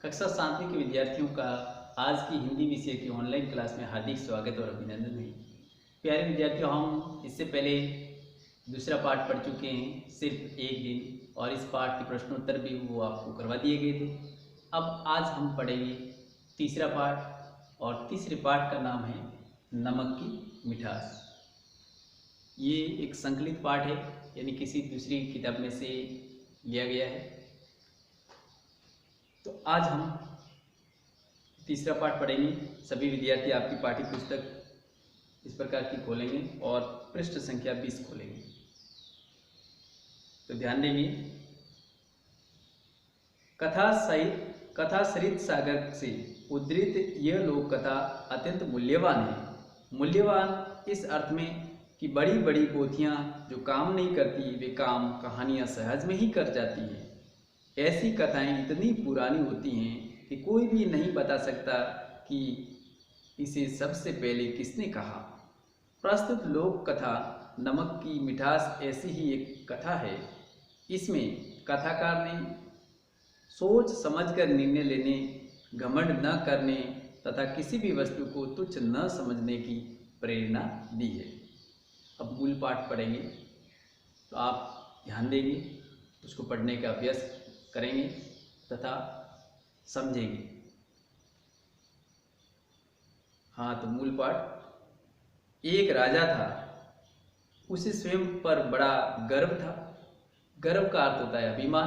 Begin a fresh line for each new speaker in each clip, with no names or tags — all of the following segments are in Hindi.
कक्षा 7वीं के विद्यार्थियों का आज की हिंदी विषय की ऑनलाइन क्लास में हार्दिक स्वागत और अभिनंदन है। प्यारे विद्यार्थियों, हम इससे पहले दूसरा पाठ पढ़ चुके हैं सिर्फ एक दिन, और इस पाठ के प्रश्नोत्तर भी वो आपको करवा दिए गए थे। अब आज हम पढ़ेंगे तीसरा पाठ, और तीसरे पाठ का नाम है नमक की मिठास। ये एक संकलित पाठ है, यानी किसी दूसरी किताब में से लिया गया है। तो आज हम तीसरा पाठ पढ़ेंगे। सभी विद्यार्थी आपकी पाठ्य पुस्तक इस प्रकार की खोलेंगे और पृष्ठ संख्या 20 खोलेंगे। तो ध्यान देंगे। कथा सरित सागर से उद्धृत यह लोक कथा अत्यंत मूल्यवान है। मूल्यवान इस अर्थ में कि बड़ी बड़ी पोथियां जो काम नहीं करती, वे काम कहानियां सहज में ही कर जाती हैं। ऐसी कथाएं इतनी पुरानी होती हैं कि कोई भी नहीं बता सकता कि इसे सबसे पहले किसने कहा। प्रस्तुत लोक कथा नमक की मिठास ऐसी ही एक कथा है। इसमें कथाकार ने सोच समझकर निर्णय लेने, घमंड न करने तथा किसी भी वस्तु को तुच्छ न समझने की प्रेरणा दी है। अब मूल पाठ पढ़ेंगे, तो आप ध्यान देंगे, उसको पढ़ने का अभ्यास करेंगे तथा समझेंगे। हाँ, तो मूल पाठ। एक राजा था, उसे स्वयं पर बड़ा गर्व था। गर्व का अर्थ होता है अभिमान।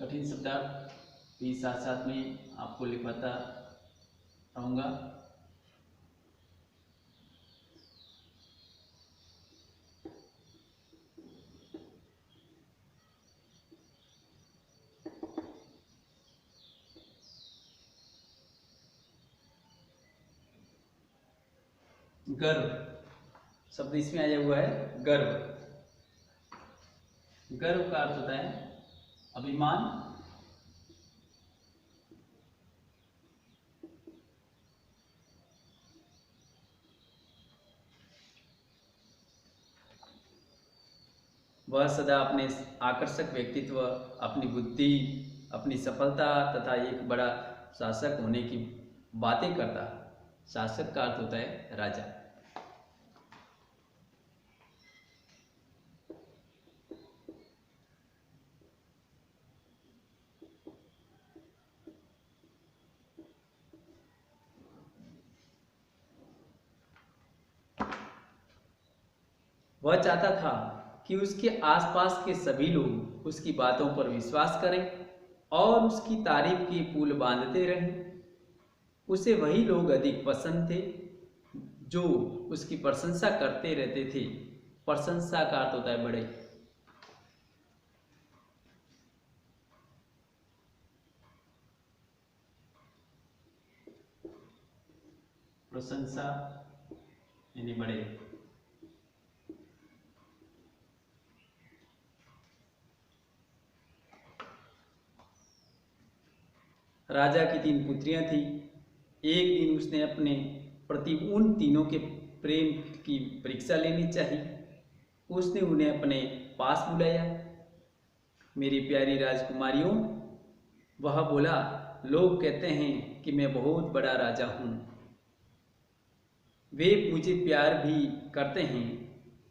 कठिन शब्दार्थ भी साथ साथ में आपको लिखवाता रहूँगा। गर्व शब्द इसमें आया हुआ है, गर्व। गर्व का अर्थ होता है अभिमान। वह सदा अपने आकर्षक व्यक्तित्व, अपनी बुद्धि, अपनी सफलता तथा एक बड़ा शासक होने की बातें करता। शासक का अर्थ होता है राजा। वह चाहता था कि उसके आसपास के सभी लोग उसकी बातों पर विश्वास करें और उसकी तारीफ के पुल बांधते रहें। उसे वही लोग अधिक पसंद थे जो उसकी प्रशंसा करते रहते थे। प्रशंसा का अर्थ होता है बड़े। प्रशंसा यानी बड़े। राजा की 3 पुत्रियां थी। एक दिन उसने अपने प्रति उन तीनों के प्रेम की परीक्षा लेनी चाहिए। उसने उन्हें अपने पास बुलाया। मेरी प्यारी राजकुमारियों, वह बोला, लोग कहते हैं कि मैं बहुत बड़ा राजा हूँ। वे मुझे प्यार भी करते हैं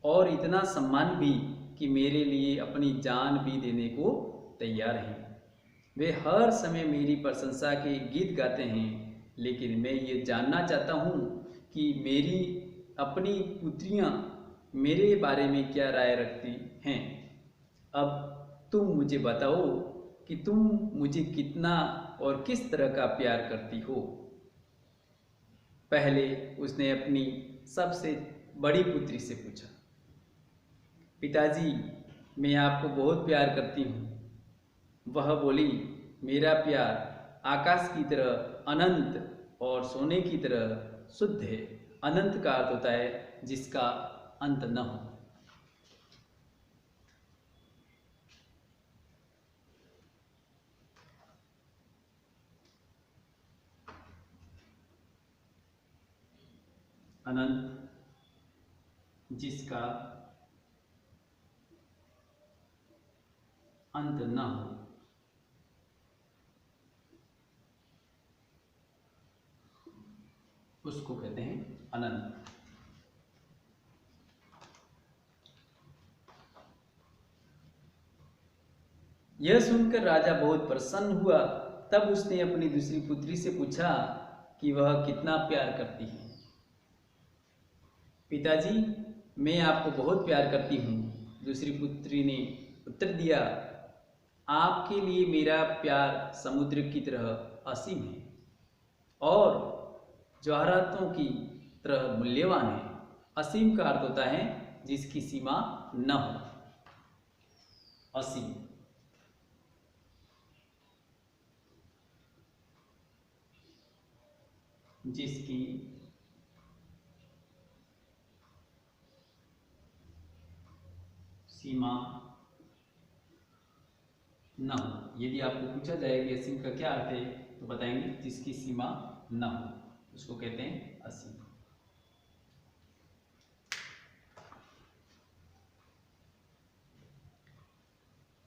और इतना सम्मान भी कि मेरे लिए अपनी जान भी देने को तैयार हैं। वे हर समय मेरी प्रशंसा के गीत गाते हैं, लेकिन मैं ये जानना चाहता हूँ कि मेरी अपनी पुत्रियाँ मेरे बारे में क्या राय रखती हैं। अब तुम मुझे बताओ कि तुम मुझे कितना और किस तरह का प्यार करती हो। पहले उसने अपनी सबसे बड़ी पुत्री से पूछा, पिताजी, मैं आपको बहुत प्यार करती हूँ। वह बोली, मेरा प्यार आकाश की तरह अनंत और सोने की तरह शुद्ध है। अनंत का अर्थ होता है जिसका अंत न हो। अनंत जिसका अंत न हो। उसको कहते हैं अनंत। यह सुनकर राजा बहुत प्रसन्न हुआ। तब उसने अपनी दूसरी पुत्री से पूछा कि वह कितना प्यार करती है। पिताजी, मैं आपको बहुत प्यार करती हूँ, दूसरी पुत्री ने उत्तर दिया। आपके लिए मेरा प्यार समुद्र की तरह असीम है और जवाहरातों की तरह मूल्यवान है। असीम का अर्थ होता है जिसकी सीमा न हो। असीम। जिसकी सीमा न हो। यदि आपको पूछा जाए कि असीम का क्या अर्थ है तो बताएंगे जिसकी सीमा न हो, उसको कहते हैं असीम।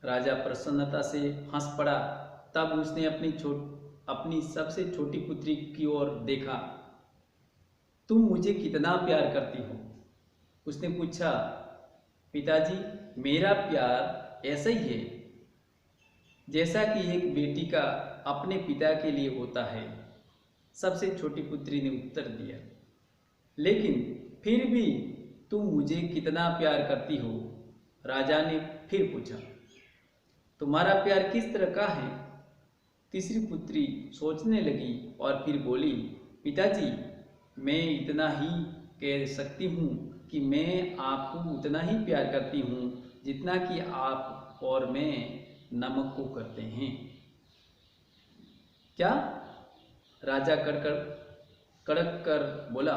राजा प्रसन्नता से हंस पड़ा। तब उसने अपनी सबसे छोटी पुत्री की ओर देखा। तुम मुझे कितना प्यार करती हो? उसने पूछा। पिताजी, मेरा प्यार ऐसा ही है जैसा कि एक बेटी का अपने पिता के लिए होता है, सबसे छोटी पुत्री ने उत्तर दिया। लेकिन फिर भी तुम मुझे कितना प्यार करती हो? राजा ने फिर पूछा। तुम्हारा प्यार किस तरह का है? तीसरी पुत्री सोचने लगी और फिर बोली, पिताजी, मैं इतना ही कह सकती हूँ कि मैं आपको उतना ही प्यार करती हूँ जितना कि आप और मैं नमक को करते हैं। क्या? राजा कड़क कर बोला।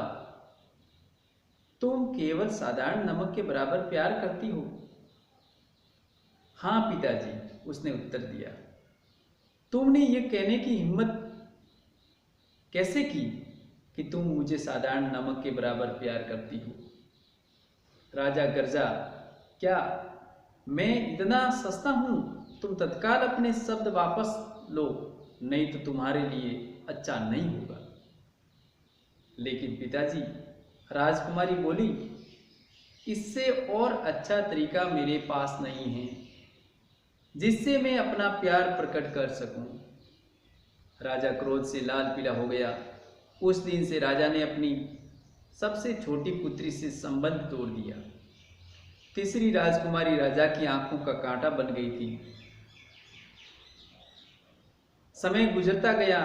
तुम केवल साधारण नमक के बराबर प्यार करती हो? हाँ पिताजी, उसने उत्तर दिया। तुमने ये कहने की हिम्मत कैसे की कि तुम मुझे साधारण नमक के बराबर प्यार करती हो? राजा गरजा। क्या मैं इतना सस्ता हूं? तुम तत्काल अपने शब्द वापस लो, नहीं तो तुम्हारे लिए अच्छा नहीं होगा। लेकिन पिताजी, राजकुमारी बोली, इससे और अच्छा तरीका मेरे पास नहीं है जिससे मैं अपना प्यार प्रकट कर सकूं। राजा क्रोध से लाल पीला हो गया। उस दिन से राजा ने अपनी सबसे छोटी पुत्री से संबंध तोड़ दिया। तीसरी राजकुमारी राजा की आंखों का कांटा बन गई थी। समय गुजरता गया।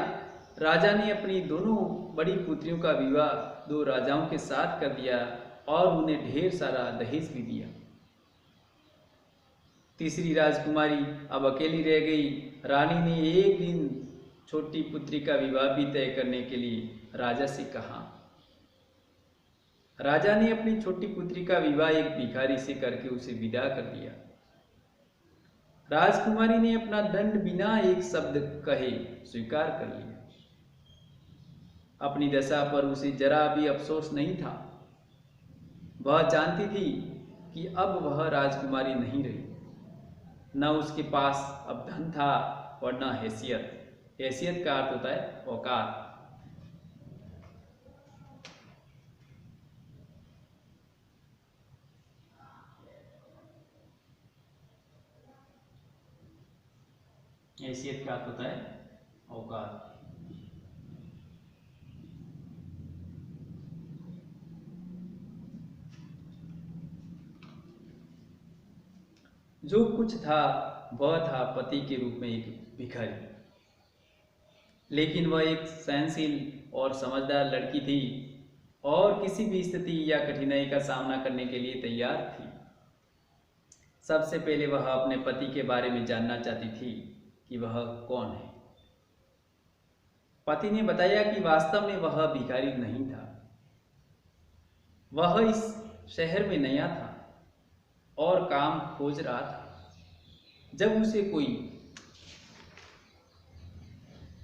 राजा ने अपनी दोनों बड़ी पुत्रियों का विवाह दो राजाओं के साथ कर दिया और उन्हें ढेर सारा दहेज भी दिया। तीसरी राजकुमारी अब अकेली रह गई। रानी ने एक दिन छोटी पुत्री का विवाह भी तय करने के लिए राजा से कहा। राजा ने अपनी छोटी पुत्री का विवाह एक भिखारी से करके उसे विदा कर दिया। राजकुमारी ने अपना दंड बिना एक शब्द कहे स्वीकार कर लिया। अपनी दशा पर उसे जरा भी अफसोस नहीं था। वह जानती थी कि अब वह राजकुमारी नहीं रही। न उसके पास अब धन था और न हैसियत। हैसियत का अर्थ होता है औकात। हैसियत का अर्थ होता है औकात। जो कुछ था वह था पति के रूप में एक भिखारी। लेकिन वह एक सहनशील और समझदार लड़की थी और किसी भी स्थिति या कठिनाई का सामना करने के लिए तैयार थी। सबसे पहले वह अपने पति के बारे में जानना चाहती थी कि वह कौन है। पति ने बताया कि वास्तव में वह भिखारी नहीं था। वह इस शहर में नया था और काम खोज रहा था। जब उसे कोई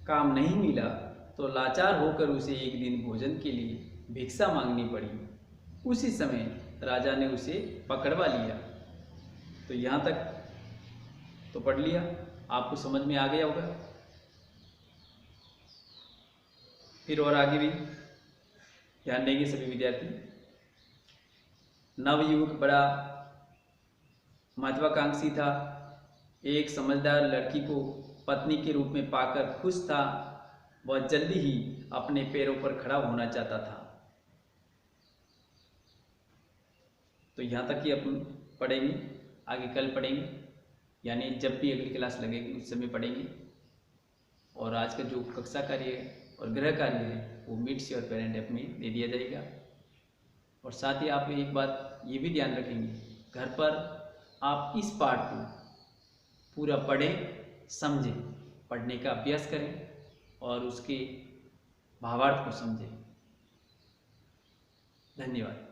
काम नहीं मिला तो लाचार होकर उसे एक दिन भोजन के लिए भिक्षा मांगनी पड़ी। उसी समय राजा ने उसे पकड़वा लिया। तो यहाँ तक तो पढ़ लिया, आपको समझ में आ गया होगा। फिर और आगे भी ध्यान देंगे सभी विद्यार्थी। नवयुवक बड़ा महत्वाकांक्षी था। एक समझदार लड़की को पत्नी के रूप में पाकर खुश था। वह जल्दी ही अपने पैरों पर खड़ा होना चाहता था। तो यहाँ तक ही अपन पढ़ेंगे, आगे कल पढ़ेंगे, यानी जब भी अगली क्लास लगेगी उस समय पढ़ेंगे। और आज का जो कक्षा कार्य है और गृह कार्य है वो मीट्स और पेरेंट ऐप में दे दिया जाएगा। और साथ ही आप एक बात ये भी ध्यान रखेंगे, घर पर आप इस पाठ को पूरा पढ़ें, समझें, पढ़ने का अभ्यास करें और उसके भावार्थ को समझें। धन्यवाद।